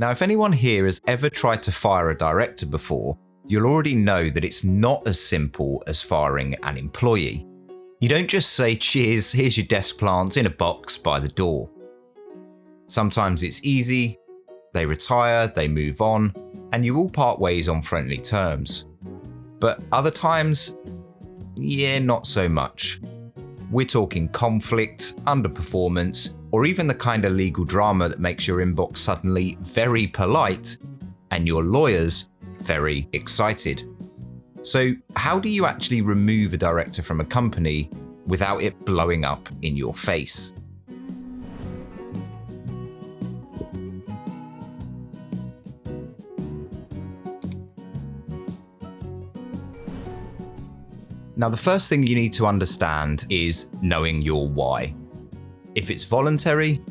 Now, if anyone here has ever tried to fire a director before, you'll already know that it's not as simple as firing an employee. You don't just say, "Cheers, here's your desk plants in a box by the door." Sometimes it's easy, they retire, they move on, and you all part ways on friendly terms. But other times, not so much. We're talking conflict, underperformance, or even the kind of legal drama that makes your inbox suddenly very polite and your lawyers very excited. So how do you actually remove a director from a company without it blowing up in your face? Now, the first thing you need to understand is knowing your why. If it's voluntary,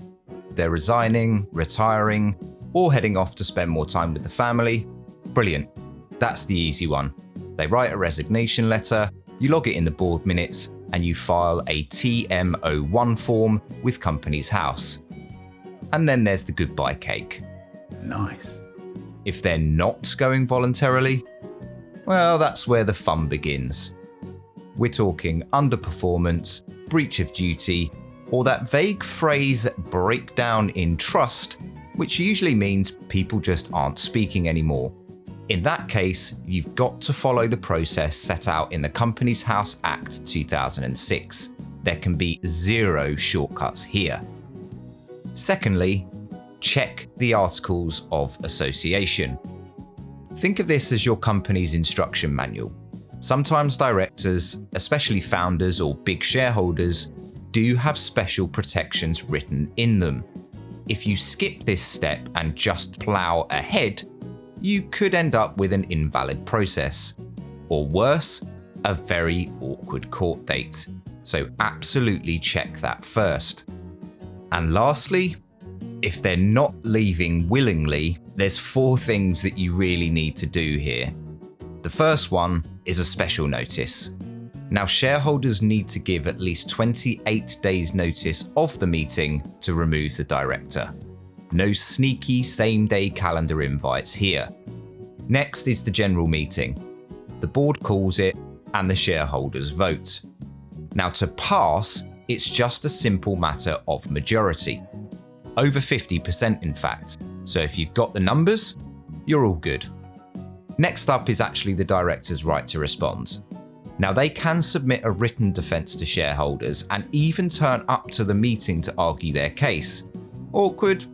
they're resigning, retiring, or heading off to spend more time with the family, brilliant. That's the easy one. They write a resignation letter, you log it in the board minutes, and you file a TM01 form with Companies House. And then there's the goodbye cake. Nice. If they're not going voluntarily, well, that's where the fun begins. We're talking underperformance, breach of duty, or that vague phrase breakdown in trust, which usually means people just aren't speaking anymore. In that case, you've got to follow the process set out in the Companies House Act 2006. There can be zero shortcuts here. Secondly, check the Articles of Association. Think of this as your company's instruction manual. Sometimes directors, especially founders or big shareholders, do have special protections written in them. If you skip this step and just plow ahead, you could end up with an invalid process, or worse, a very awkward court date. So absolutely check that first. And lastly, if they're not leaving willingly, there's 4 things that you really need to do here. The first one is a special notice. Now, shareholders need to give at least 28 days notice of the meeting to remove the director. No sneaky same-day calendar invites here. Next is the general meeting. The board calls it and the shareholders vote. Now, to pass, it's just a simple matter of majority. Over 50% in fact. So if you've got the numbers, you're all good. Next up is actually the director's right to respond. Now, they can submit a written defence to shareholders and even turn up to the meeting to argue their case. Awkward?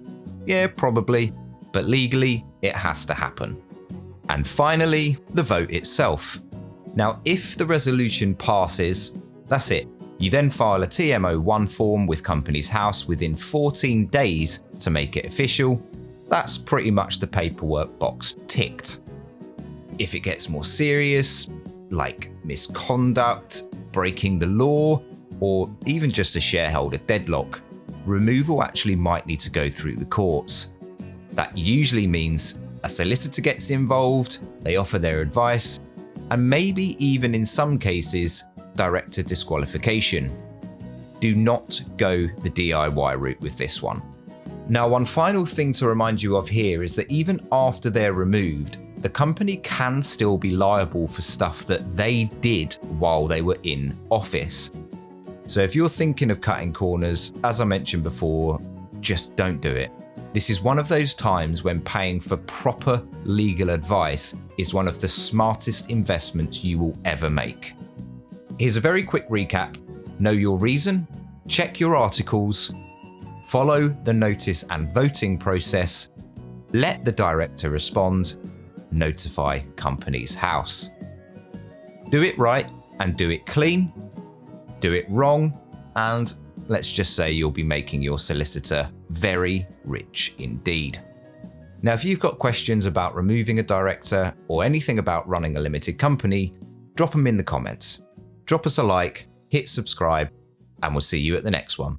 Yeah, probably, but legally, it has to happen. And finally, the vote itself. Now, if the resolution passes, that's it. You then file a TM01 form with Companies House within 14 days to make it official. That's pretty much the paperwork box ticked. If it gets more serious, like misconduct, breaking the law, or even just a shareholder deadlock, removal actually might need to go through the courts. That usually means a solicitor gets involved, they offer their advice, and maybe even in some cases, director disqualification. Do not go the DIY route with this one. Now, one final thing to remind you of here is that even after they're removed, the company can still be liable for stuff that they did while they were in office. So if you're thinking of cutting corners, as I mentioned before, just don't do it. This is one of those times when paying for proper legal advice is one of the smartest investments you will ever make. Here's a very quick recap. Know your reason, check your articles, follow the notice and voting process, let the director respond, notify Companies House. Do it right and do it clean. Do it wrong, and let's just say you'll be making your solicitor very rich indeed. Now, if you've got questions about removing a director or anything about running a limited company, drop them in the comments. Drop us a like, hit subscribe, and we'll see you at the next one.